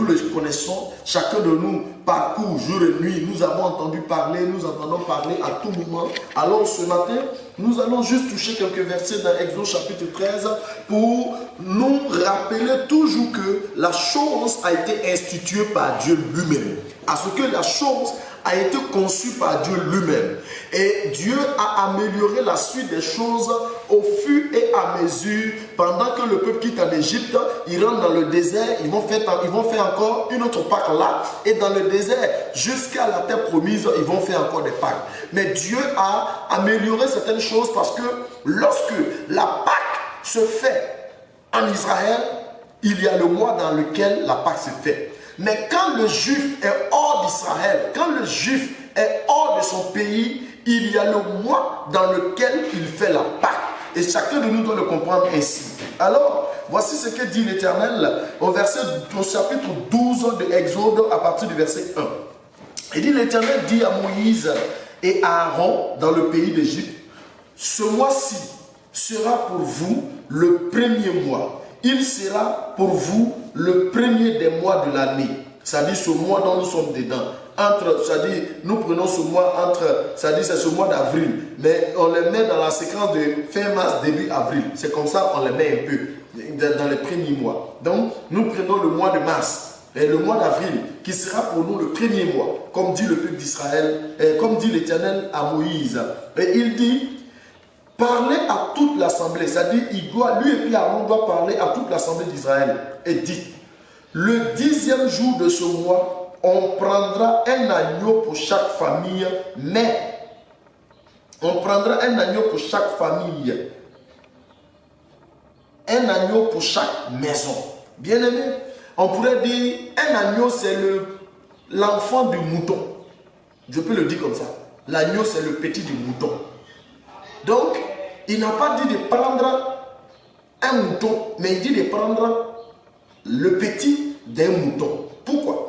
le connaissons, chacun de nous parcourt jour et nuit, nous avons entendu parler, nous entendons parler à tout moment. Alors ce matin, nous allons juste toucher quelques versets dans Exode chapitre 13 pour nous rappeler toujours que la chose a été instituée par Dieu lui-même. À ce que la chose a été conçue par Dieu lui-même. Et Dieu a amélioré la suite des choses au fur et à mesure. Pendant que le peuple quitte en Égypte, ils rentrent dans le désert, ils vont faire encore une autre Pâque là. Et dans le désert, jusqu'à la terre promise, ils vont faire encore des Pâques. Mais Dieu a amélioré certaines choses parce que lorsque la Pâque se fait en Israël, il y a le mois dans lequel la Pâque se fait. Mais quand le juif est hors d'Israël, quand le juif est hors de son pays, il y a le mois dans lequel il fait la Pâque. Et chacun de nous doit le comprendre ainsi. Alors, voici ce que dit l'Éternel au chapitre 12 de Exode à partir du verset 1. Il dit, l'Éternel dit à Moïse et à Aaron dans le pays d'Égypte, ce mois-ci sera pour vous le premier mois. Il sera pour vous le premier des mois de l'année. C'est-à-dire ce mois dont nous sommes dedans. C'est-à-dire, nous prenons ce mois c'est ce mois d'avril. Mais on les met dans la séquence de fin mars, début avril. C'est comme ça on les met un peu dans les premiers mois. Donc, nous prenons le mois de mars et le mois d'avril, qui sera pour nous le premier mois, comme dit le peuple d'Israël, comme dit l'Éternel à Moïse. Et il dit, parlez à toute l'assemblée, c'est-à-dire lui et puis Aaron doit parler à toute l'assemblée d'Israël et dit, le 10e jour de ce mois, on prendra un agneau pour chaque famille, mais on prendra un agneau pour chaque famille, un agneau pour chaque maison. Bien aimé, on pourrait dire, un agneau c'est l'enfant du mouton. Je peux le dire comme ça. L'agneau c'est le petit du mouton. Donc, il n'a pas dit de prendre un mouton, mais il dit de prendre le petit d'un mouton. Pourquoi?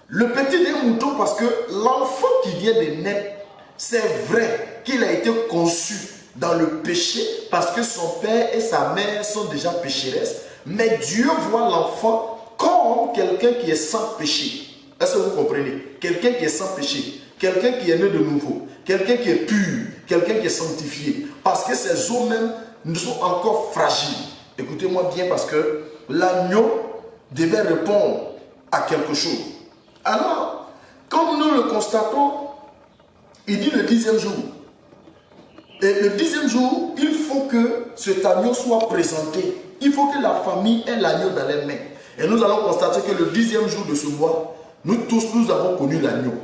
Le petit d'un mouton parce que l'enfant qui vient de naître, c'est vrai qu'il a été conçu dans le péché parce que son père et sa mère sont déjà pécheresses, mais Dieu voit l'enfant comme quelqu'un qui est sans péché. Est-ce que vous comprenez? Quelqu'un qui est sans péché, quelqu'un qui est né de nouveau, quelqu'un qui est pur, quelqu'un qui est sanctifié, parce que ses os même sont encore fragiles. Écoutez-moi bien, parce que l'agneau devait répondre à quelque chose. Alors, comme nous le constatons, il dit le 10e jour. Et le 10e jour, il faut que cet agneau soit présenté. Il faut que la famille ait l'agneau dans les mains. Et nous allons constater que le 10e jour de ce mois, nous tous, nous avons connu l'agneau,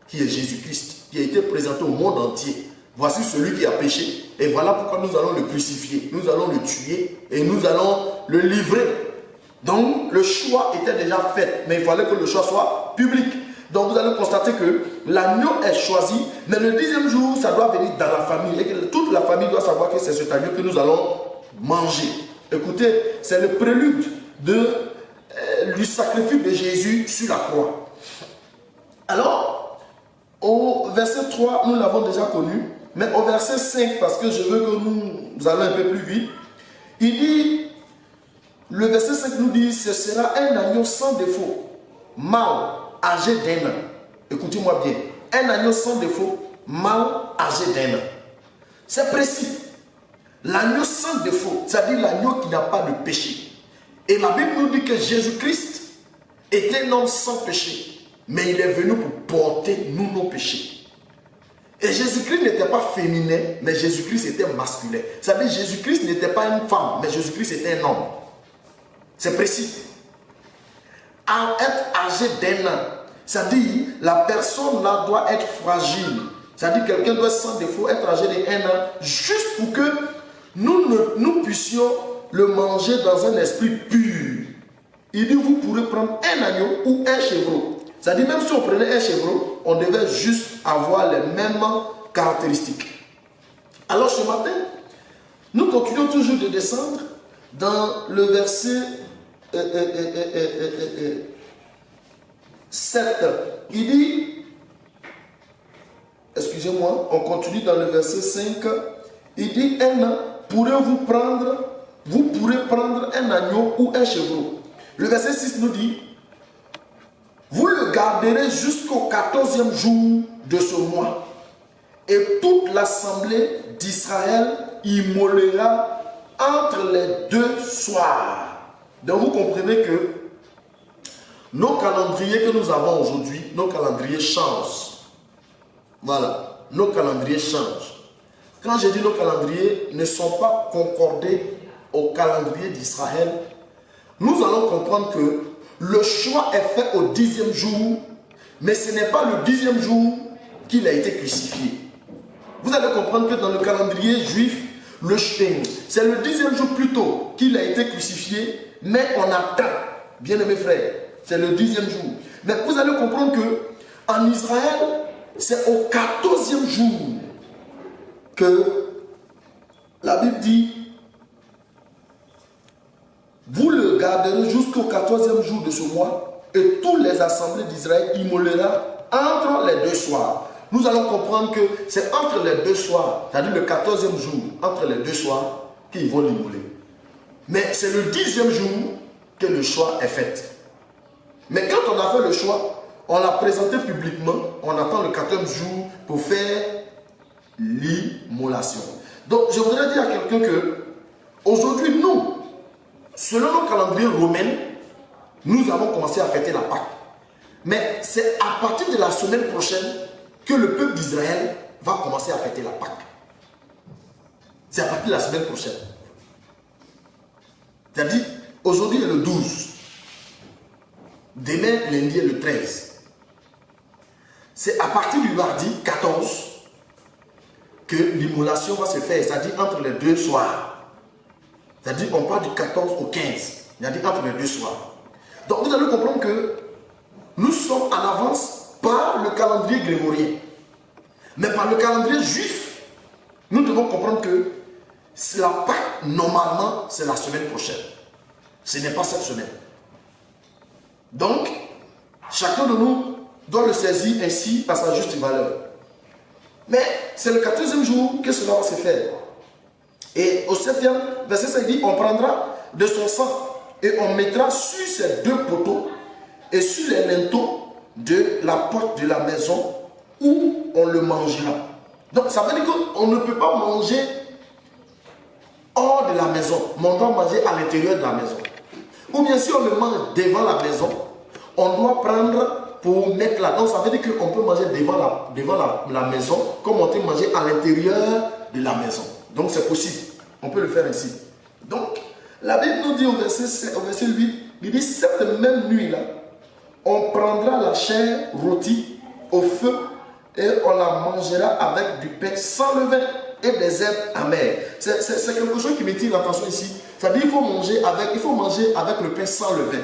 qui est Jésus-Christ, qui a été présenté au monde entier. Voici celui qui a péché. Et voilà pourquoi nous allons le crucifier. Nous allons le tuer et nous allons le livrer. Donc, le choix était déjà fait, mais il fallait que le choix soit public. Donc, vous allez constater que l'agneau est choisi, mais le 10e jour, ça doit venir dans la famille. Et que toute la famille doit savoir que c'est cet agneau que nous allons manger. Écoutez, c'est le prélude du sacrifice de Jésus sur la croix. Alors, au verset 3, nous l'avons déjà connu, mais au verset 5, parce que je veux que nous allons un peu plus vite, il dit, le verset 5 nous dit, ce sera un agneau sans défaut, mâle, âgé d'1 an. Écoutez-moi bien, un agneau sans défaut, mâle, âgé d'1 an. C'est précis. L'agneau sans défaut, c'est-à-dire l'agneau qui n'a pas de péché. Et la Bible nous dit que Jésus-Christ était un homme sans péché, mais il est venu pour porter nous nos péchés. Et Jésus-Christ n'était pas féminin, mais Jésus-Christ était masculin. C'est-à-dire Jésus-Christ n'était pas une femme, mais Jésus-Christ était un homme. C'est précis. À être âgé d'1 an, c'est-à-dire la personne là doit être fragile. C'est-à-dire quelqu'un doit sans défaut être âgé d'1 an, juste pour que nous puissions le manger dans un esprit pur. Il dit, vous pourrez prendre un agneau ou un chevreau. C'est-à-dire, même si on prenait un chevreau, on devait juste avoir les mêmes caractéristiques. Alors ce matin, nous continuons toujours de descendre dans le verset 7. Il dit, excusez-moi, on continue dans le verset 5. Il dit, vous pourrez prendre un agneau ou un chevreau. Le verset 6 nous dit, Vous le garderez jusqu'au 14e jour de ce mois. Et toute l'assemblée d'Israël immolera entre les deux soirs. Donc vous comprenez que nos calendriers que nous avons aujourd'hui, nos calendriers changent. Voilà, nos calendriers changent. Quand je dis nos calendriers ne sont pas concordés au calendrier d'Israël, nous allons comprendre que le choix est fait au 10e jour, mais ce n'est pas le 10e jour qu'il a été crucifié. Vous allez comprendre que dans le calendrier juif, c'est le 10e jour plus tôt qu'il a été crucifié, mais on attend, bien aimés frères, c'est le 10e jour. Mais vous allez comprendre que en Israël, c'est au 14e jour que la Bible dit, vous le garderez jusqu'au 14e jour de ce mois, et tous les assemblées d'Israël immolera entre les deux soirs. Nous allons comprendre que c'est entre les deux soirs, c'est-à-dire le 14e jour, entre les deux soirs, qu'ils vont l'immoler. Mais c'est le 10e jour que le choix est fait. Mais quand on a fait le choix, on l'a présenté publiquement, on attend le 14e jour pour faire l'immolation. Donc je voudrais dire à quelqu'un que aujourd'hui, nous, selon nos calendriers romains, nous avons commencé à fêter la Pâque. Mais c'est à partir de la semaine prochaine que le peuple d'Israël va commencer à fêter la Pâque. C'est à partir de la semaine prochaine. C'est-à-dire, aujourd'hui est le 12. Demain, lundi est le 13. C'est à partir du mardi 14 que l'immolation va se faire, c'est-à-dire entre les deux soirs. C'est-à-dire, on part du 14 au 15. C'est-à-dire entre les deux soirs. Donc, vous allez comprendre que nous sommes en avance par le calendrier grégorien. Mais par le calendrier juif, nous devons comprendre que la Pâque, normalement, c'est la semaine prochaine. Ce n'est pas cette semaine. Donc, chacun de nous doit le saisir ainsi à sa juste valeur. Mais c'est le 14e jour que cela va se faire. Et au 7e verset, ça dit, on prendra de son sang et on mettra sur ces deux poteaux et sur les linteaux de la porte de la maison où on le mangera. Donc ça veut dire qu'on ne peut pas manger hors de la maison, mais on doit manger à l'intérieur de la maison. Ou bien si on le mange devant la maison, on doit prendre pour mettre là. Donc ça veut dire qu'on peut manger devant la maison comme on peut manger à l'intérieur de la maison. Donc c'est possible, on peut le faire ainsi. Donc la Bible nous dit au verset 8, il dit cette même nuit-là, on prendra la chair rôtie au feu et on la mangera avec du pain sans levain et des herbes amères. C'est quelque chose qui m'attire l'attention ici. C'est-à-dire qu'il faut manger avec le pain sans levain.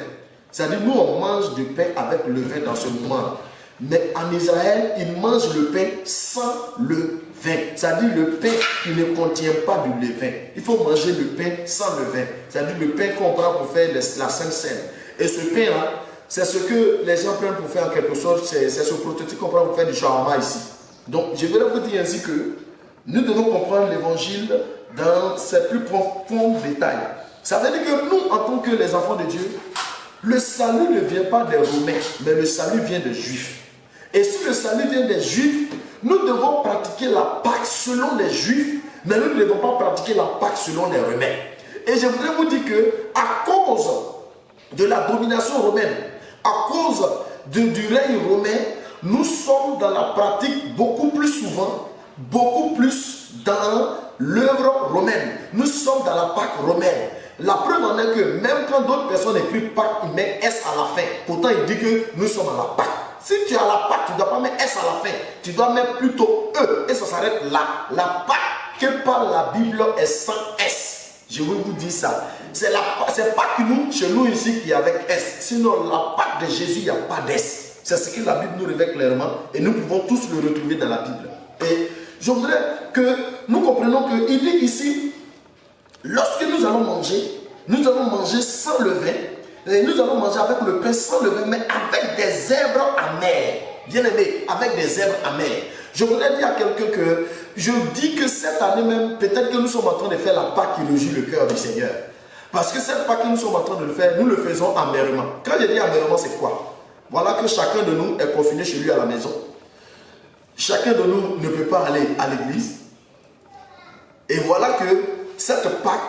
C'est-à-dire nous on mange du pain avec levain dans ce moment. Mais en Israël, ils mangent le pain sans levain. C'est-à-dire le pain qui ne contient pas du levain. Il faut manger le pain sans levain. C'est-à-dire le pain qu'on prend pour faire la Sainte Seine. Et ce pain-là, c'est ce que les gens prennent pour faire en quelque sorte, c'est ce prototype qu'on prend pour faire du shawarma ici. Donc, je vais vous dire ainsi que nous devons comprendre l'évangile dans ses plus profonds détails. Ça veut dire que nous, en tant que les enfants de Dieu, le salut ne vient pas des Romains, mais le salut vient des Juifs. Et si le salut vient des Juifs, nous devons pratiquer la Pâque selon les Juifs, mais nous ne devons pas pratiquer la Pâque selon les Romains. Et je voudrais vous dire que, à cause de la domination romaine, à cause du règne romain, nous sommes dans la pratique beaucoup plus souvent, beaucoup plus dans l'œuvre romaine. Nous sommes dans la Pâque romaine. La preuve en est que même quand d'autres personnes écrivent Pâque, ils mettent S à la fin. Pourtant, il dit que nous sommes à la Pâque. Si tu as la Pâque, tu ne dois pas mettre S à la fin. Tu dois mettre plutôt E et ça s'arrête là. La Pâque que par la Bible est sans S. Je vais vous dire ça. C'est pas que nous, chez nous ici, qui est avec S. Sinon, la Pâque de Jésus, il n'y a pas d'S. C'est ce que la Bible nous révèle clairement. Et nous pouvons tous le retrouver dans la Bible. Et je voudrais que nous comprenions qu'il dit ici, lorsque nous allons manger sans levain. Et nous allons manger avec le pain sans levain, mais avec des herbes amères. Bien aimé, avec des herbes amères. Je voudrais dire à quelqu'un que je dis que cette année même, peut-être que nous sommes en train de faire la Pâque qui réjouit le cœur du Seigneur. Parce que cette Pâque que nous sommes en train de le faire, nous le faisons amèrement. Quand je dis amèrement, c'est quoi? Voilà que chacun de nous est confiné chez lui à la maison. Chacun de nous ne peut pas aller à l'église. Et voilà que cette Pâque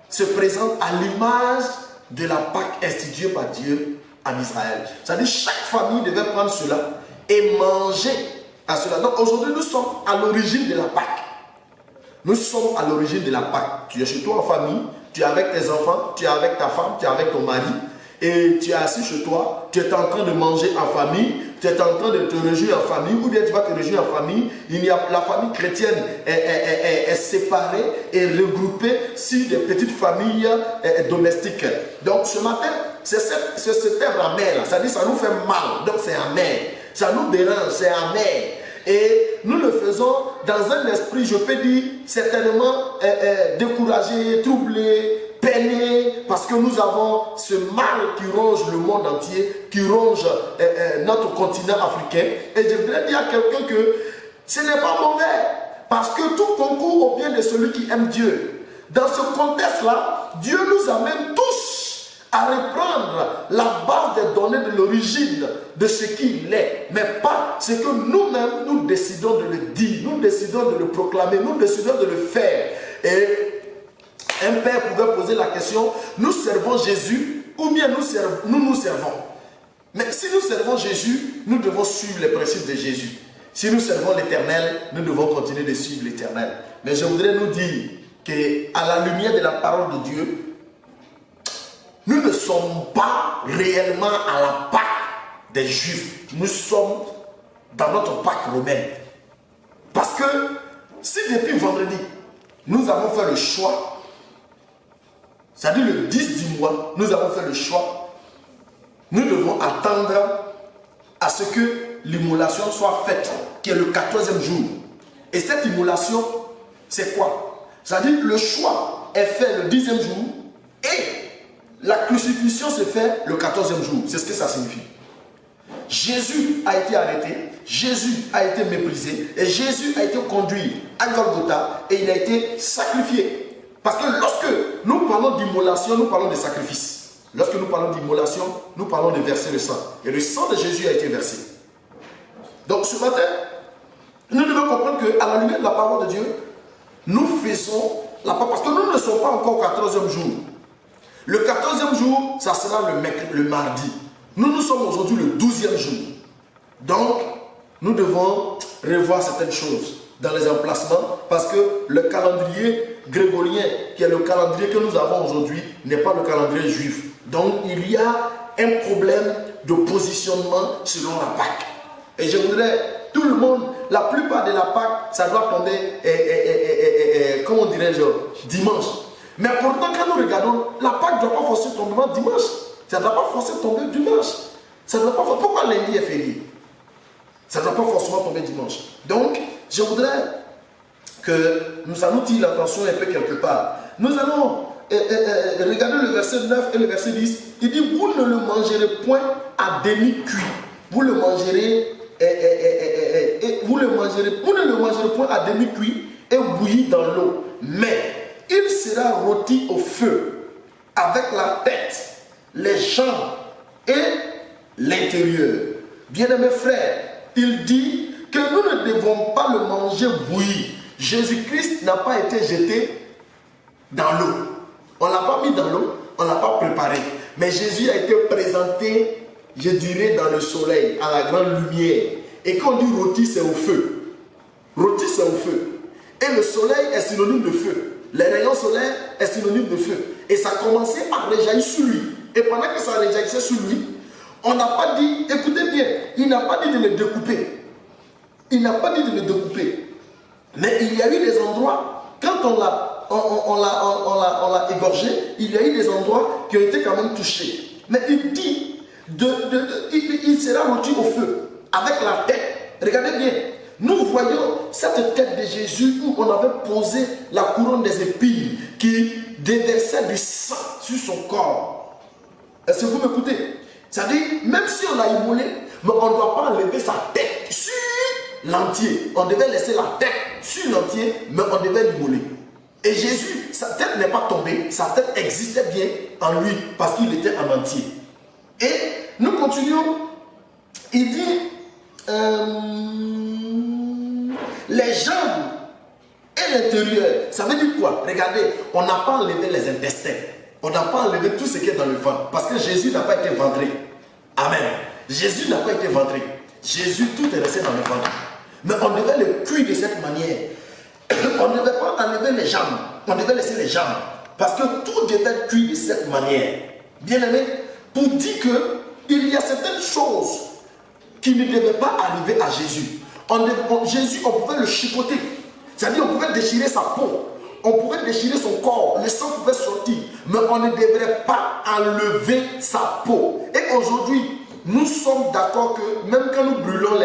se présente à l'image de la Pâque instituée par Dieu en Israël. C'est-à-dire chaque famille devait prendre cela et manger à cela. Donc aujourd'hui, nous sommes à l'origine de la Pâque. Nous sommes à l'origine de la Pâque. Tu es chez toi en famille, tu es avec tes enfants, tu es avec ta femme, tu es avec ton mari, et tu es assis chez toi, tu es en train de manger en famille, tu es en train de te réjouir en famille, ou bien tu vas te réjouir en famille. La famille chrétienne est séparée et regroupée sur des petites familles domestiques. Donc ce matin, c'est ce terme amer, ça dit ça nous fait mal, donc c'est amer. Ça nous dérange, c'est amer. Et nous le faisons dans un esprit, je peux dire, certainement découragé, troublé, peiné, parce que nous avons ce mal qui ronge le monde entier, qui ronge notre continent africain. Et je voudrais dire à quelqu'un que ce n'est pas mauvais, parce que tout concourt au bien de celui qui aime Dieu. Dans ce contexte-là, Dieu nous amène tous à reprendre la base des données de l'origine de ce qu'il est, mais pas ce que nous-mêmes nous décidons de le dire, nous décidons de le proclamer, nous décidons de le faire. Et un père pouvait poser la question, nous servons Jésus ou bien nous servons. Mais si nous servons Jésus, nous devons suivre les principes de Jésus. Si nous servons l'Éternel, nous devons continuer de suivre l'Éternel. Mais je voudrais nous dire qu'à la lumière de la parole de Dieu, nous ne sommes pas réellement à la Pâque des Juifs. Nous sommes dans notre Pâque romaine. Parce que si depuis vendredi, nous avons fait le choix, c'est-à-dire le 10 du mois, nous avons fait le choix, nous devons attendre à ce que l'immolation soit faite, qui est le 14e jour. Et cette immolation, c'est quoi? C'est-à-dire le choix est fait le 10e jour et la crucifixion se fait le 14e jour. C'est ce que ça signifie. Jésus a été arrêté, Jésus a été méprisé et Jésus a été conduit à Golgotha et il a été sacrifié. Parce que lorsque nous parlons d'immolation, nous parlons de sacrifice. Lorsque nous parlons d'immolation, nous parlons de verser le sang. Et le sang de Jésus a été versé. Donc ce matin, nous devons comprendre qu'à la lumière de la parole de Dieu, nous faisons la part parce que nous ne sommes pas encore au 14e jour. Le 14e jour, ça sera le mardi. Nous sommes aujourd'hui le 12e jour. Donc, nous devons revoir certaines choses dans les emplacements parce que le calendrier grégorien, qui est le calendrier que nous avons aujourd'hui, n'est pas le calendrier juif. Donc, il y a un problème de positionnement selon la Pâque. Et je voudrais, tout le monde, la plupart de la Pâque, ça doit tomber, comment dirais-je, dimanche. Mais pourtant, quand nous regardons, la Pâque ne doit pas forcément tomber dimanche. Ça ne doit pas forcément tomber dimanche. Ça ne doit pas, pourquoi lundi est férié? Ça ne doit pas forcément tomber dimanche. Donc, je voudrais que nous allons tirer l'attention un peu quelque part. Nous allons regarder le verset 9 et le verset 10. Il dit, vous ne le mangerez point à demi-cuit. Vous ne le mangerez point à demi-cuit et bouilli dans l'eau. Mais il sera rôti au feu avec la tête, les jambes et l'intérieur. Bien-aimés frères, il dit que nous ne devons pas le manger bouilli. Jésus-Christ n'a pas été jeté dans l'eau. On ne l'a pas mis dans l'eau, on ne l'a pas préparé. Mais Jésus a été présenté, je dirais, dans le soleil, à la grande lumière. Et quand on dit rôti, c'est au feu. Rôti, c'est au feu. Et le soleil est synonyme de feu. Les rayons solaires est synonyme de feu. Et ça commençait à rejaillir sur lui. Et pendant que ça rejaillissait sur lui, on n'a pas dit, écoutez bien, il n'a pas dit de le découper. Il n'a pas dit de le découper. Mais il y a eu des endroits, quand on l'a égorgé, il y a eu des endroits qui ont été quand même touchés. Mais il dit, il sera rôti au feu, avec la tête. Regardez bien. Nous voyons cette tête de Jésus où on avait posé la couronne des épines qui déversait du sang sur son corps. Est-ce que vous m'écoutez? C'est-à-dire, même si on l'a immolé, mais on ne doit pas enlever sa tête sur l'entier. On devait laisser la tête sur l'entier, mais on devait l'immoler. Et Jésus, sa tête n'est pas tombée, sa tête existait bien en lui parce qu'il était en entier. Et nous continuons Il dit les jambes et l'intérieur. Ça veut dire quoi? Regardez, on n'a pas enlevé les intestins. On n'a pas enlevé tout ce qui est dans le ventre. Parce que Jésus n'a pas été ventré. Amen. Jésus n'a pas été ventré. Jésus, tout est resté dans le ventre. Mais on devait le cuire de cette manière. On ne devait pas enlever les jambes. On devait laisser les jambes. Parce que tout devait être cuit de cette manière. Bien aimé, pour dire qu'il y a certaines choses qui ne devaient pas arriver à Jésus. Jésus, on pouvait le chicoter. C'est-à-dire, on pouvait déchirer sa peau. On pouvait déchirer son corps. Le sang pouvait sortir. Mais on ne devrait pas enlever sa peau. Et aujourd'hui, nous sommes d'accord que même quand nous brûlons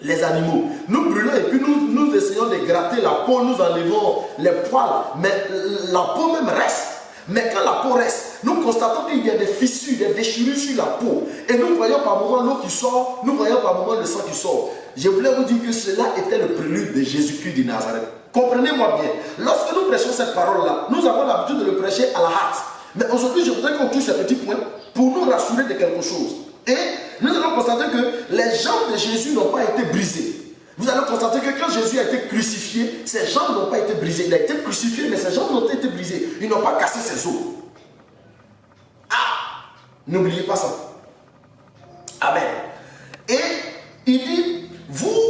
les animaux, nous brûlons et puis nous essayons de gratter la peau, nous enlevons les poils, mais la peau même reste. Mais quand la peau reste, nous constatons qu'il y a des fissures, des déchirures sur la peau. Et nous voyons par moment l'eau qui sort, nous voyons par moment le sang qui sort. Je voulais vous dire que cela était le prélude de Jésus-Christ de Nazareth. Comprenez-moi bien. Lorsque nous prêchons cette parole-là, nous avons l'habitude de le prêcher à la hâte. Mais aujourd'hui, je voudrais qu'on touche ce petit point pour nous rassurer de quelque chose. Et nous allons constater que les jambes de Jésus n'ont pas été brisées. Vous allez constater que quand Jésus a été crucifié, ses jambes n'ont pas été brisées. Il a été crucifié, mais ses jambes n'ont pas été brisées. Ils n'ont pas cassé ses os. Ah! N'oubliez pas ça. Amen. Et il dit, vous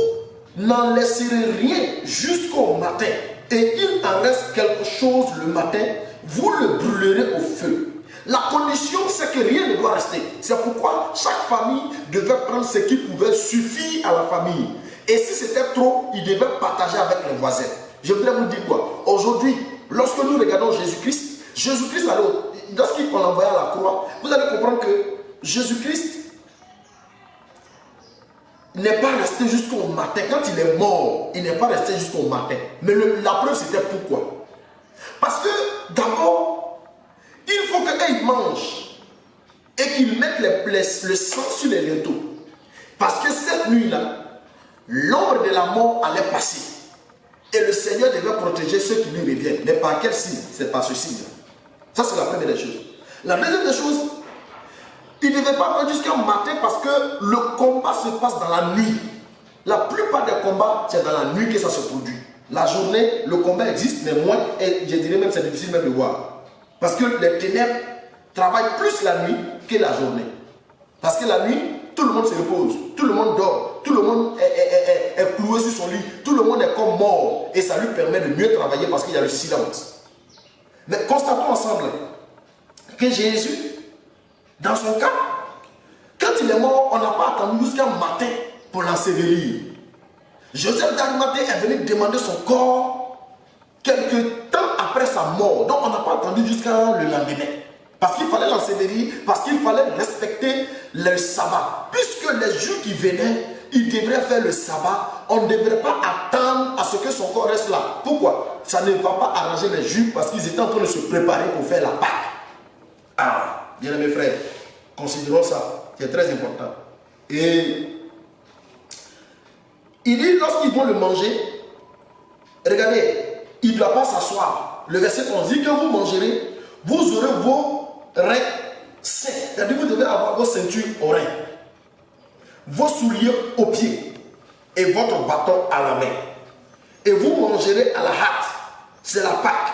n'en laisserez rien jusqu'au matin. Et il en reste quelque chose le matin, vous le brûlerez au feu. La condition, c'est que rien ne doit rester. C'est pourquoi chaque famille devait prendre ce qui pouvait suffire à la famille. Et si c'était trop, il devait partager avec les voisins. Je voudrais vous dire quoi? Aujourd'hui, lorsque nous regardons Jésus-Christ, lorsqu'on l'envoyait à la croix, vous allez comprendre que Jésus-Christ n'est pas resté jusqu'au matin. Quand il est mort, il n'est pas resté jusqu'au matin. Mais la preuve, c'était pourquoi? Parce que d'abord, il faut qu'ils mangent et qu'ils mettent le sang sur les linteaux. Parce que cette nuit-là, l'ombre de la mort allait passer. Et le Seigneur devait protéger ceux qui lui reviennent. Mais par quel signe? C'est par ce signe. Ça, c'est la première des choses. La deuxième des choses, il ne devait pas attendre jusqu'au matin parce que le combat se passe dans la nuit. La plupart des combats, c'est dans la nuit que ça se produit. La journée, le combat existe, mais moins, et je dirais même c'est difficile même de voir. Parce que les ténèbres travaillent plus la nuit que la journée. Parce que la nuit, tout le monde se repose, tout le monde dort, tout le monde est cloué sur son lit, tout le monde est comme mort. Et ça lui permet de mieux travailler parce qu'il y a le silence. Mais constatons ensemble que Jésus, dans son cas, quand il est mort, on n'a pas attendu jusqu'à matin pour l'ensevelir. Joseph d'Arimathée est venu demander son corps quelques temps après sa mort. Donc on n'a pas attendu jusqu'à le lendemain. Parce qu'il fallait l'ensevelir, parce qu'il fallait respecter le sabbat. Puisque les Juifs qui venaient, ils devraient faire le sabbat. On ne devrait pas attendre à ce que son corps reste là. Pourquoi? Ça ne va pas arranger les Juifs parce qu'ils étaient en train de se préparer pour faire la Pâque. Ah, bien mes frères, considérons ça, c'est très important. Et il dit, lorsqu'ils vont le manger, regardez, il ne doit pas s'asseoir. Le verset 11 dit que vous mangerez, vous aurez vos reins sains. C'est-à-dire que vous devez avoir vos ceintures aux reins, vos souliers aux pieds et votre bâton à la main. Et vous mangerez à la hâte. C'est la Pâque.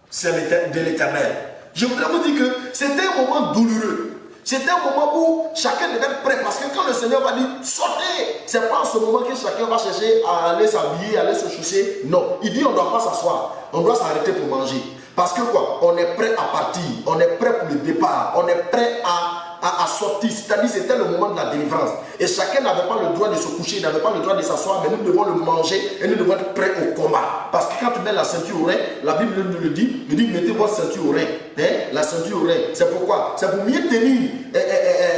C'est de l'Éternel. Je voudrais vous dire que c'était un moment douloureux. C'était un moment où chacun devait être prêt. Parce que quand le Seigneur va dire sortez, c'est pas en ce moment que chacun va chercher à aller s'habiller, à aller se chausser. Non, il dit on ne doit pas s'asseoir. On doit s'arrêter pour manger. Parce que quoi? On est prêt à partir. On est prêt pour le départ. On est prêt à sortir. C'est-à-dire c'était le moment de la délivrance. Et chacun n'avait pas le droit de se coucher, il n'avait pas le droit de s'asseoir, mais nous devons le manger et nous devons être prêts au combat. Parce que quand tu mets la ceinture au rein, la Bible nous le dit, il dit mettez votre ceinture au rein. La ceinture au rein. C'est pourquoi? C'est pour mieux tenir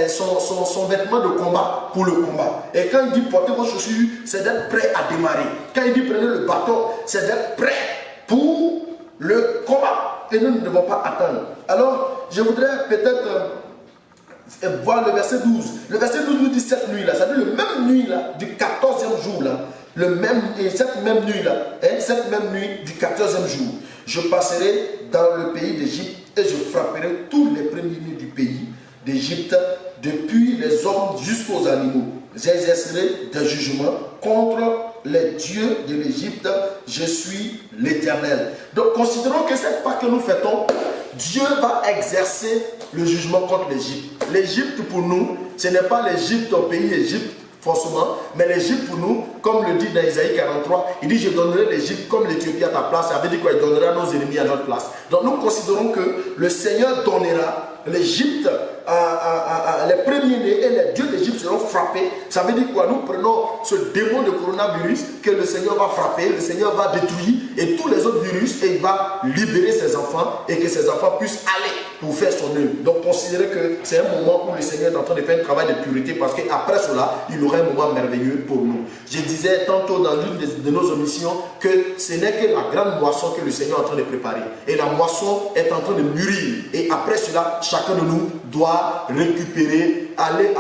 son vêtement de combat pour le combat. Et quand il dit portez vos chaussures, c'est d'être prêt à démarrer. Quand il dit prenez le bâton, c'est d'être prêt pour le combat. Et nous ne devons pas attendre. Alors, je voudrais peut-être voir le verset 12. Le verset 12 nous dit cette nuit-là, c'est-à-dire le même nuit-là, du 14e jour-là, cette même nuit du 14e jour, je passerai dans le pays d'Égypte et je frapperai tous les premiers-nés du pays d'Égypte depuis les hommes jusqu'aux animaux. J'exercerai des jugements contre les dieux de l'Égypte. Je suis l'Éternel. Donc considérons que cette Pâque que nous fêtons, Dieu va exercer le jugement contre l'Égypte. L'Égypte pour nous, ce n'est pas l'Égypte au pays Égypte, forcément, mais l'Égypte pour nous, comme le dit dans Isaïe 43, il dit je donnerai l'Égypte comme l'Éthiopie à ta place. Ça veut dire qu'il donnera nos ennemis à notre place. Donc nous considérons que le Seigneur donnera l'Égypte, les premiers-nés et les dieux d'Égypte seront frappés. Ça veut dire quoi? Nous prenons ce démon de coronavirus que le Seigneur va frapper, le Seigneur va détruire et tous les autres virus, et il va libérer ses enfants et que ses enfants puissent aller pour faire son œuvre. Donc considérez que c'est un moment où le Seigneur est en train de faire un travail de pureté, parce qu'après cela, il aura un moment merveilleux pour nous. Je disais tantôt dans l'une de nos omissions que ce n'est que la grande moisson que le Seigneur est en train de préparer. Et la moisson est en train de mûrir. Et après cela, chacun de nous doit récupérer, aller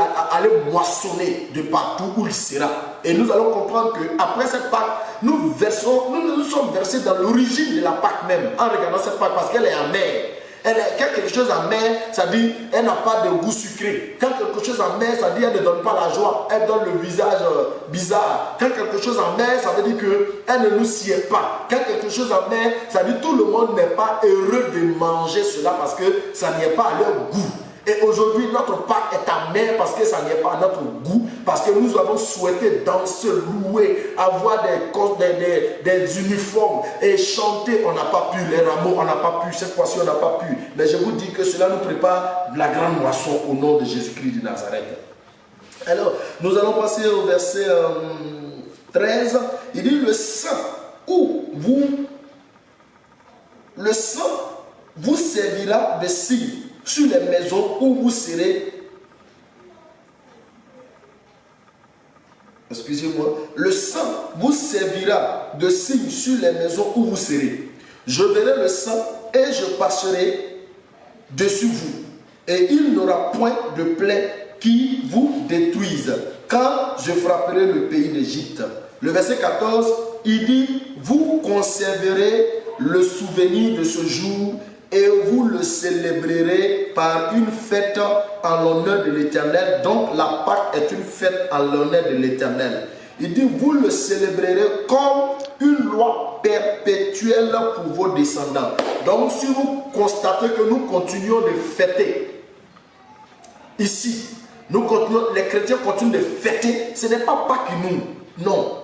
moissonner de partout où il sera. Et nous allons comprendre qu'après cette Pâque, nous sommes versés dans l'origine de la Pâque même, en regardant cette Pâque, parce qu'elle est amère. Quand quelque chose amer, ça dit elle n'a pas de goût sucré. Quand quelque chose amer, ça dit elle ne donne pas la joie, elle donne le visage bizarre. Quand quelque chose amer, ça veut dire qu'elle ne nous sied pas. Quand quelque chose amer, ça dit tout le monde n'est pas heureux de manger cela parce que ça n'y est pas à leur goût. Et aujourd'hui, notre Pâque est amère parce que ça n'y est pas à notre goût, parce que nous avons souhaité danser, louer, avoir des uniformes et chanter. On n'a pas pu, les rameaux, on n'a pas pu, cette fois-ci on n'a pas pu. Mais je vous dis que cela nous prépare la grande moisson au nom de Jésus-Christ de Nazareth. Alors, nous allons passer au verset 13. Il dit le sang vous servira de signe sur les maisons où vous serez. Excusez-moi. Le sang vous servira de signe sur les maisons où vous serez. Je verrai le sang et je passerai dessus vous. Et il n'aura point de plaie qui vous détruise quand je frapperai le pays d'Égypte. Le verset 14, il dit, vous conserverez le souvenir de ce jour et vous le célébrerez par une fête en l'honneur de l'Éternel. Donc la Pâque est une fête en l'honneur de l'Éternel. Il dit, vous le célébrerez comme une loi perpétuelle pour vos descendants. Donc si vous constatez que nous continuons de fêter, ici, les chrétiens continuent de fêter, ce n'est pas Pâque nous, non.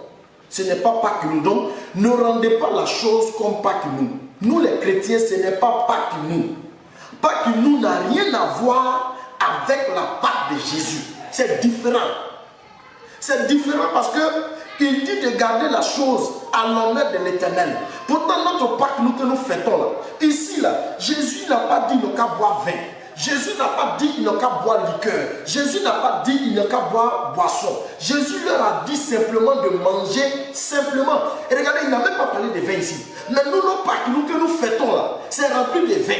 Ce n'est pas Pâque nous. Donc ne rendez pas la chose comme Pâque nous. Nous les chrétiens, ce n'est pas Pâque nous. Pâque nous n'a rien à voir avec la Pâque de Jésus. C'est différent. C'est différent parce qu'il dit de garder la chose à l'honneur de l'Éternel. Pourtant, notre Pâque que nous fêtons là, ici là, Jésus n'a pas dit qu'il n'y a qu'à boire vin. Jésus n'a pas dit qu'il n'y a qu'à boire liqueur. Jésus n'a pas dit qu'il n'y a qu'à boire boisson. Jésus leur a dit simplement de manger simplement. Et regardez, il n'a même pas parlé de vin ici. Mais nous, nos Pâques, que nous fêtons là, c'est rempli de vin.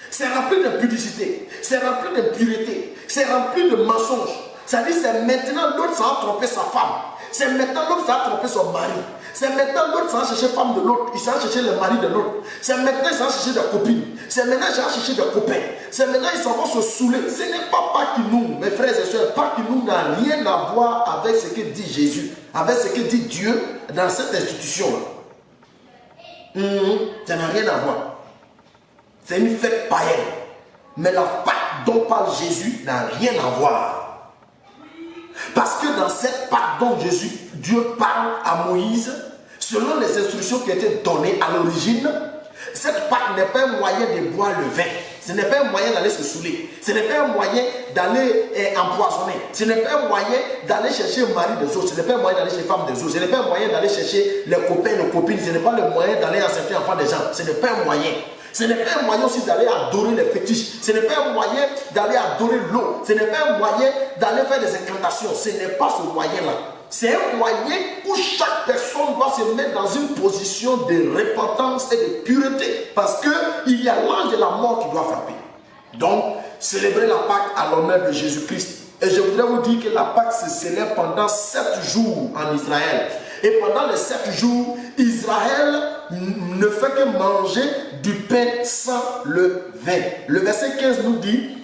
C'est rempli d'impudicité. C'est rempli d'impureté. C'est rempli de mensonges. Ça dit, c'est maintenant l'autre ça a trompé sa femme. C'est maintenant l'autre ça a trompé son mari. C'est maintenant l'autre ça a cherché femme de l'autre. Il s'en a cherché le mari de l'autre. C'est maintenant il s'en a cherché des copines. C'est maintenant il s'en a cherché des copains. C'est maintenant ils s'en vont se saouler. Ce n'est pas Pâques nous, mes frères et sœurs. Pâques nous n'a rien à voir avec ce que dit Jésus, avec ce que dit Dieu dans cette institution-là. Ça n'a rien à voir. C'est une fête païenne. Mais la Pâque dont parle Jésus n'a rien à voir. Parce que dans cette Pâque dont Dieu parle à Moïse, selon les instructions qui étaient données à l'origine, cette Pâque n'est pas un moyen de boire le vin. Ce n'est pas un moyen d'aller se saouler. Ce n'est pas un moyen d'aller empoisonner. Ce n'est pas un moyen d'aller chercher le mari des autres. Ce n'est pas un moyen d'aller chercher les femmes des autres. Ce n'est pas un moyen d'aller chercher les copains, les copines. Ce n'est pas le moyen d'aller enceinte enfants des gens. Ce n'est pas un moyen. Ce n'est pas un moyen aussi d'aller adorer les fétiches. Ce n'est pas un moyen d'aller adorer l'eau. Ce n'est pas un moyen d'aller faire des incantations. Ce n'est pas ce moyen-là. C'est un moyen où chaque personne doit se mettre dans une position de repentance et de pureté. Parce qu'il y a l'ange de la mort qui doit frapper. Donc, célébrer la Pâque à l'honneur de Jésus-Christ. Et je voudrais vous dire que la Pâque se célèbre pendant 7 jours en Israël. Et pendant les 7 jours, Israël ne fait que manger du pain sans le vin. Le verset 15 nous dit,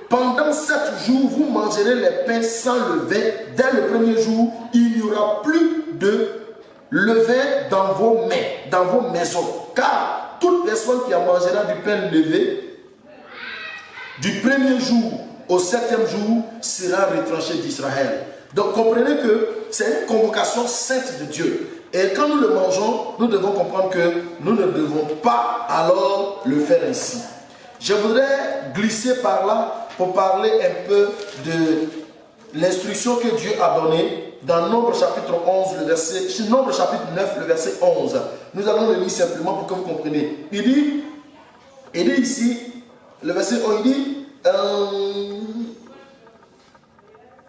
pendant 7 jours, vous mangerez les pains sans levain. Dès le premier jour, il n'y aura plus de levain dans vos mains, dans vos maisons. Car toute personne qui en mangera du pain levé, du premier jour au 7e jour, sera retranché d'Israël. Donc comprenez que c'est une convocation sainte de Dieu. Et quand nous le mangeons, nous devons comprendre que nous ne devons pas alors le faire ainsi. Je voudrais glisser par là pour parler un peu de l'instruction que Dieu a donnée dans Nombre chapitre 11, Nombre chapitre 9, le verset 11. Nous allons le lire simplement pour que vous compreniez. Il dit ici, le verset 11, il dit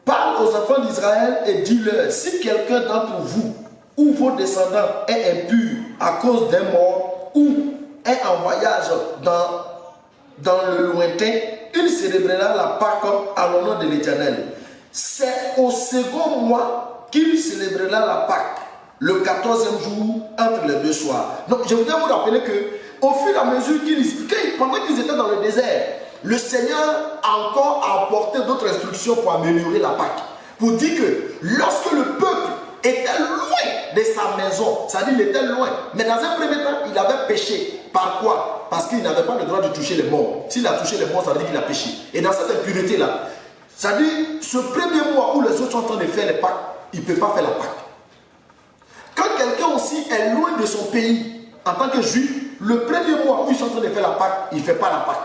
parle aux enfants d'Israël et dis-leur, si quelqu'un d'entre vous ou vos descendants est impur à cause d'un mort ou est en voyage dans le lointain, il célébrera la Pâque à l'honneur de l'Éternel. C'est au second mois qu'il célébrera la Pâque, le 14e jour entre les 2 soirs. Donc je voudrais vous rappeler que au fur et à mesure pendant qu'ils étaient dans le désert, le Seigneur a encore apporté d'autres instructions pour améliorer la Pâque. Pour dire que lorsque le peuple était loin de sa maison, c'est-à-dire il était loin, mais dans un premier temps, il avait péché. Par quoi? Parce qu'il n'avait pas le droit de toucher les morts. S'il a touché les morts, ça veut dire qu'il a péché. Et dans cette impureté-là, c'est-à-dire ce premier mois où les autres sont en train de faire les Pâques, il ne peut pas faire la Pâque. Quand quelqu'un aussi est loin de son pays, en tant que juif, le premier mois où ils sont en train de faire la Pâque, il ne fait pas la Pâque.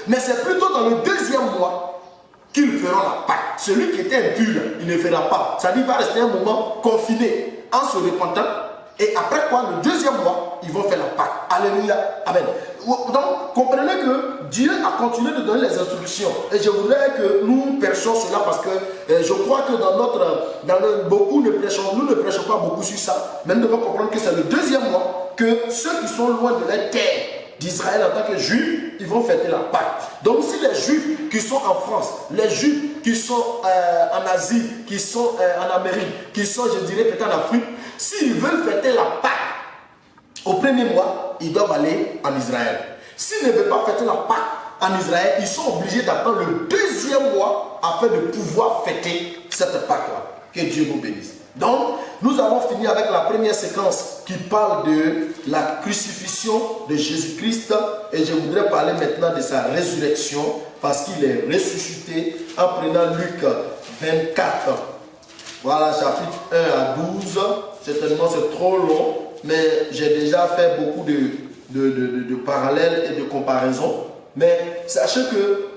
Mais c'est plutôt dans le 2e mois qu'ils feront la Pâque. Celui qui était impur, il ne fera pas. C'est-à-dire qu'il va rester un moment confiné en se repentant. Et après quoi, le 2e mois, ils vont faire la Pâque. Alléluia. Amen. Donc, comprenez que Dieu a continué de donner les instructions. Et je voudrais que nous prêchions cela parce que je crois que nous ne prêchons pas beaucoup sur ça. Mais nous devons comprendre que c'est le 2e mois que ceux qui sont loin de leur terre d'Israël en tant que juifs, ils vont fêter la Pâque. Donc si les juifs qui sont en France, les juifs qui sont en Asie, qui sont en Amérique, qui sont, je dirais, peut-être en Afrique, s'ils veulent fêter la Pâque au premier mois, ils doivent aller en Israël. S'ils ne veulent pas fêter la Pâque en Israël, ils sont obligés d'attendre le 2e mois afin de pouvoir fêter cette Pâque-là. Que Dieu nous bénisse. Donc, nous avons fini avec la première séquence qui parle de la crucifixion de Jésus-Christ. Et je voudrais parler maintenant de sa résurrection parce qu'il est ressuscité en prenant Luc 24. Voilà, chapitre 1 à 12. Certainement, c'est trop long, mais j'ai déjà fait beaucoup de parallèles et de comparaisons. Mais sachez que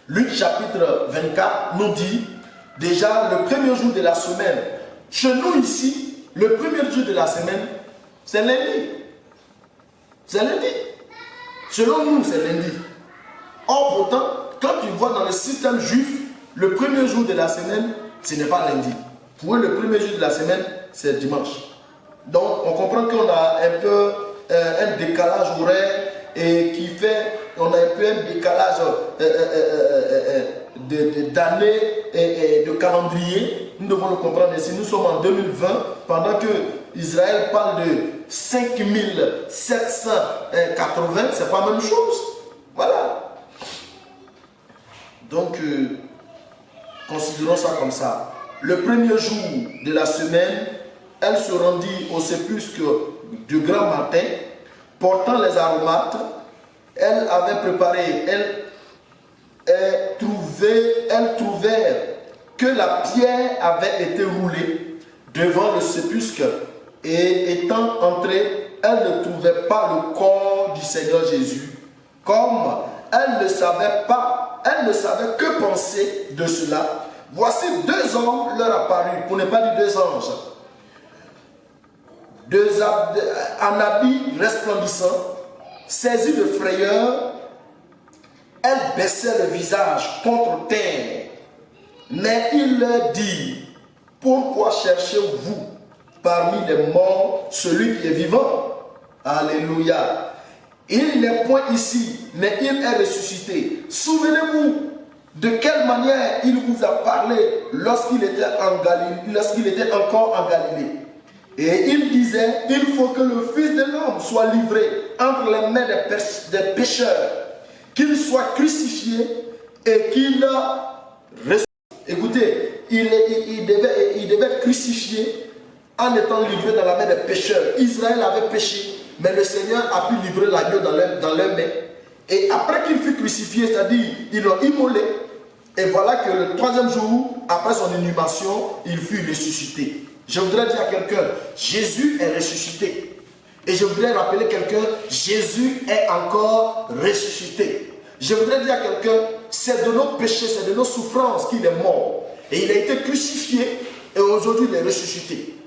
Luc chapitre 24 nous dit déjà le premier jour de la semaine. Chez nous ici, le premier jour de la semaine, c'est lundi. C'est lundi. Selon nous, c'est lundi. Or, pourtant, quand tu vois dans le système juif, le premier jour de la semaine, ce n'est pas lundi. Pour eux, le premier jour de la semaine, c'est dimanche. Donc, on comprend qu'on a un peu un décalage horaire et qui fait, on a un peu un décalage d'années et de calendrier. Nous devons le comprendre ici. Nous sommes en 2020, pendant que Israël parle de 5780, c'est pas la même chose. Voilà. Donc, considérons ça comme ça. Le premier jour de la semaine, elle se rendit au sépulcre du grand matin, portant les aromates. Elle avait préparé, elle trouvait que la pierre avait été roulée devant le sépulcre et étant entrée, elle ne trouvait pas le corps du Seigneur Jésus. Comme elle ne savait que penser de cela, voici 2 hommes leur apparurent, pour ne pas dire 2 anges, en habits resplendissants, saisis de frayeur. Elle baissait le visage contre terre. Mais il leur dit, pourquoi cherchez-vous parmi les morts celui qui est vivant? Alléluia. Il n'est point ici, mais il est ressuscité. Souvenez-vous de quelle manière il vous a parlé lorsqu'il était encore en Galilée. Et il disait, il faut que le Fils de l'homme soit livré entre les mains des pécheurs, qu'il soit crucifié et qu'il ressuscite. Écoutez, il devait être crucifié en étant livré dans la main des pécheurs. Israël avait péché, mais le Seigneur a pu livrer l'agneau dans leurs mains. Et après qu'il fut crucifié, c'est-à-dire ils l'ont immolé, et voilà que le troisième jour, après son inhumation, il fut ressuscité. Je voudrais dire à quelqu'un, Jésus est ressuscité. Et je voudrais rappeler quelqu'un, Jésus est encore ressuscité. Je voudrais dire à quelqu'un, c'est de nos péchés, c'est de nos souffrances qu'il est mort. Et il a été crucifié, et aujourd'hui il est ressuscité.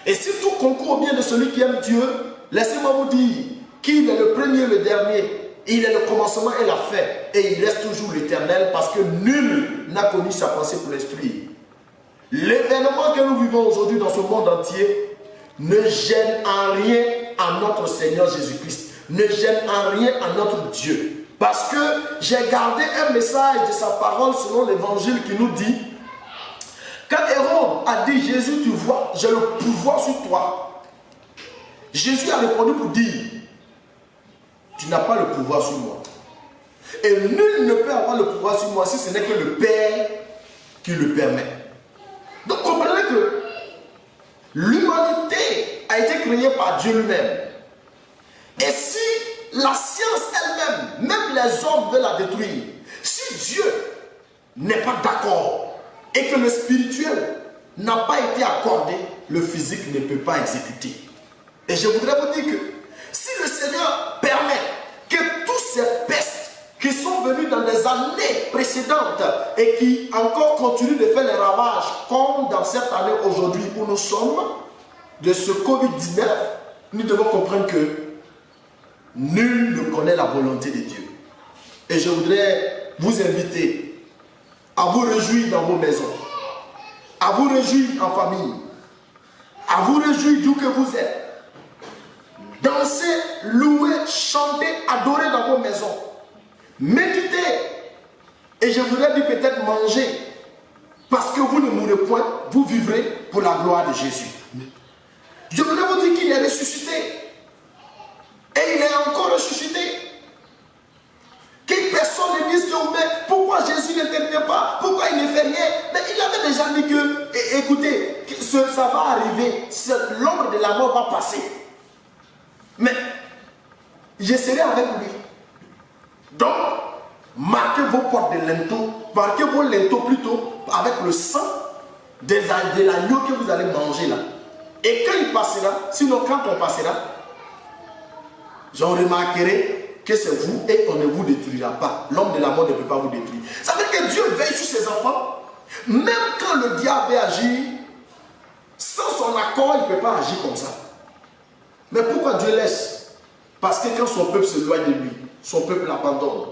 Et si tout concourt au bien de celui qui aime Dieu, laissez-moi vous dire qu'il est le premier, le dernier. Il est le commencement et la fin. Et il reste toujours l'éternel parce que nul n'a connu sa pensée pour l'instruire. L'événement que nous vivons aujourd'hui dans ce monde entier ne gêne en rien à notre Seigneur Jésus-Christ. Ne gêne en rien à notre Dieu. Parce que j'ai gardé un message de sa parole selon l'évangile qui nous dit, quand Hérode a dit, Jésus, tu vois, j'ai le pouvoir sur toi. Jésus a répondu pour dire, tu n'as pas le pouvoir sur moi. Et nul ne peut avoir le pouvoir sur moi si ce n'est que le Père qui le permet. Donc comprenez que l'humanité a été créée par Dieu lui-même. Et si la science elle-même, même les hommes veulent la détruire, si Dieu n'est pas d'accord et que le spirituel n'a pas été accordé, le physique ne peut pas exécuter. Et je voudrais vous dire que si le Seigneur permet que toutes ces pestes qui sont venues dans des années précédentes et qui encore continuent de faire les ravages, comme dans cette année aujourd'hui où nous sommes, de ce Covid-19, nous devons comprendre que nul ne connaît la volonté de Dieu. Et je voudrais vous inviter à vous réjouir dans vos maisons, à vous réjouir en famille, à vous réjouir d'où que vous êtes. Danser, louer, chanter, adorer dans vos maisons. Méditez. Et je voudrais dire peut-être manger. Parce que vous ne mourrez point, vous vivrez pour la gloire de Jésus. Je voudrais vous dire qu'il est ressuscité. Et il est encore ressuscité. Que personne ne dise que mais pourquoi Jésus n'intervient pas, pourquoi il ne fait rien. Mais il avait déjà dit que, écoutez, que ça va arriver, l'ombre de la mort va passer. Mais je serai avec lui. Donc, marquez vos portes de linteau, marquez vos linteaux plutôt avec le sang de l'agneau que vous allez manger là. Et quand il passera, sinon quand on passera, j'en remarquerai que c'est vous et on ne vous détruira pas. L'homme de la mort ne peut pas vous détruire. Ça veut dire que Dieu veille sur ses enfants. Même quand le diable agit, sans son accord, il ne peut pas agir comme ça. Mais pourquoi Dieu laisse? Parce que quand son peuple s'éloigne de lui, son peuple l'abandonne.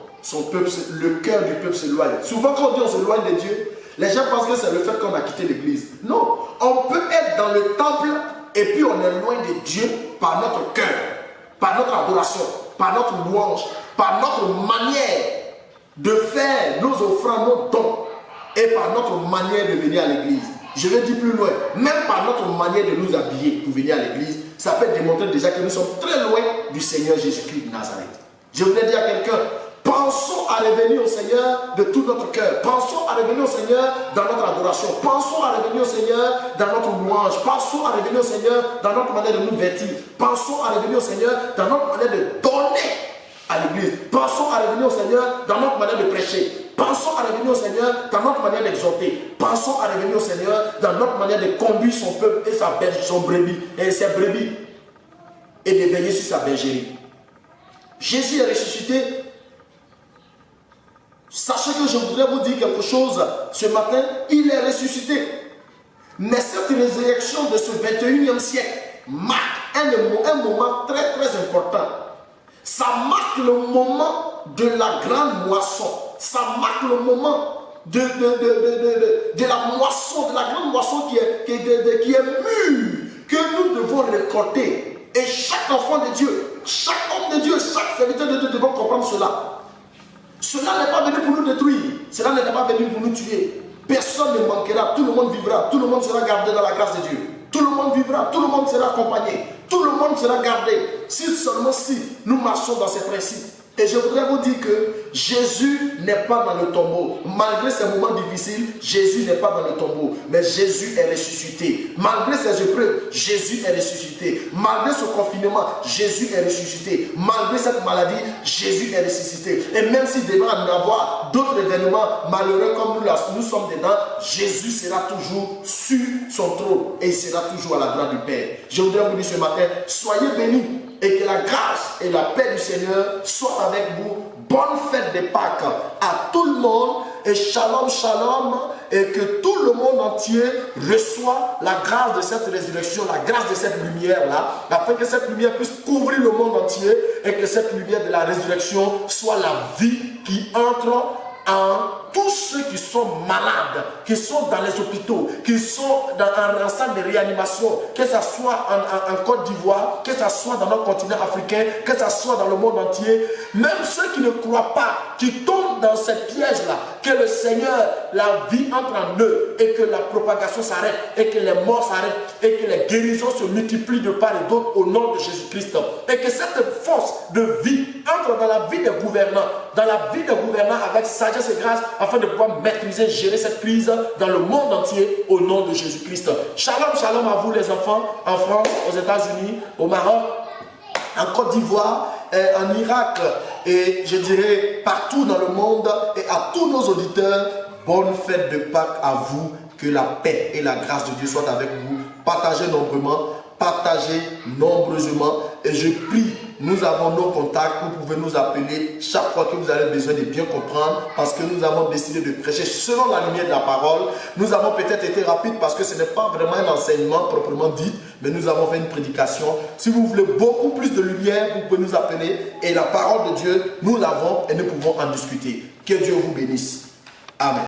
Le cœur du peuple s'éloigne. Souvent quand on dit on s'éloigne de Dieu, les gens pensent que c'est le fait qu'on a quitté l'église. Non, on peut être dans le temple et puis on est loin de Dieu par notre cœur, par notre adoration, par notre louange, par notre manière de faire nos offrandes, nos dons et par notre manière de venir à l'église. Je vais dire plus loin, même par notre manière de nous habiller pour venir à l'église, ça peut démontrer déjà que nous sommes très loin du Seigneur Jésus-Christ de Nazareth. Je voudrais dire à quelqu'un, pensons à revenir au Seigneur de tout notre cœur. Pensons à revenir au Seigneur dans notre adoration. Pensons à revenir au Seigneur dans notre louange. Pensons à revenir au Seigneur dans notre manière de nous vêtir. Pensons à revenir au Seigneur dans notre manière de donner à l'église. Pensons à revenir au Seigneur dans notre manière de prêcher. Pensons à revenir au Seigneur dans notre manière d'exhorter. Pensons à revenir au Seigneur dans notre manière de conduire son peuple et son brebis, et ses brebis, et de veiller sur sa bergerie. Jésus est ressuscité. Sachez que je voudrais vous dire quelque chose ce matin. Il est ressuscité. Mais cette résurrection de ce 21e siècle marque un moment très très important. Ça marque le moment de la grande moisson. Ça marque le moment de la moisson, de la grande moisson qui est mûre, que nous devons récolter. Et chaque enfant de Dieu, chaque homme de Dieu, chaque serviteur de Dieu devons comprendre cela. Cela n'est pas venu pour nous détruire. Cela n'est pas venu pour nous tuer. Personne ne manquera, tout le monde vivra, tout le monde sera gardé dans la grâce de Dieu. Tout le monde vivra, tout le monde sera accompagné, tout le monde sera gardé. Si seulement si nous marchons dans ces principes. Et je voudrais vous dire que Jésus n'est pas dans le tombeau. Malgré ces moments difficiles, Jésus n'est pas dans le tombeau. Mais Jésus est ressuscité. Malgré ces épreuves, Jésus est ressuscité. Malgré ce confinement, Jésus est ressuscité. Malgré cette maladie, Jésus est ressuscité. Et même s'il devrait en avoir d'autres événements malheureux comme nous sommes dedans, Jésus sera toujours sur son trône. Et il sera toujours à la droite du Père. Je voudrais vous dire ce matin, soyez bénis. Et que la grâce et la paix du Seigneur soient avec vous. Bonne fête de Pâques à tout le monde. Et shalom, shalom. Et que tout le monde entier reçoit la grâce de cette résurrection, la grâce de cette lumière-là. Afin que cette lumière puisse couvrir le monde entier. Et que cette lumière de la résurrection soit la vie qui entre en tous ceux qui sont malades, qui sont dans les hôpitaux, qui sont dans un ensemble de réanimation, que ce soit en Côte d'Ivoire, que ce soit dans notre continent africain, que ce soit dans le monde entier, même ceux qui ne croient pas, qui tombent dans cette piège-là, que le Seigneur, la vie entre en eux et que la propagation s'arrête, et que les morts s'arrêtent, et que les guérisons se multiplient de part et d'autre au nom de Jésus-Christ. Et que cette force de vie entre dans la vie des gouvernants, avec sagesse et grâce, afin de pouvoir maîtriser, gérer cette crise dans le monde entier au nom de Jésus-Christ. Shalom, shalom à vous les enfants, en France, aux États-Unis, au Maroc, en Côte d'Ivoire, en Irak, et je dirais partout dans le monde, et à tous nos auditeurs, bonne fête de Pâques à vous, que la paix et la grâce de Dieu soient avec vous. Partagez nombreusement, partagez nombreusement, et je prie. Nous avons nos contacts, vous pouvez nous appeler chaque fois que vous avez besoin de bien comprendre parce que nous avons décidé de prêcher selon la lumière de la parole. Nous avons peut-être été rapides parce que ce n'est pas vraiment un enseignement proprement dit, mais nous avons fait une prédication. Si vous voulez beaucoup plus de lumière, vous pouvez nous appeler et la parole de Dieu, nous l'avons et nous pouvons en discuter. Que Dieu vous bénisse. Amen.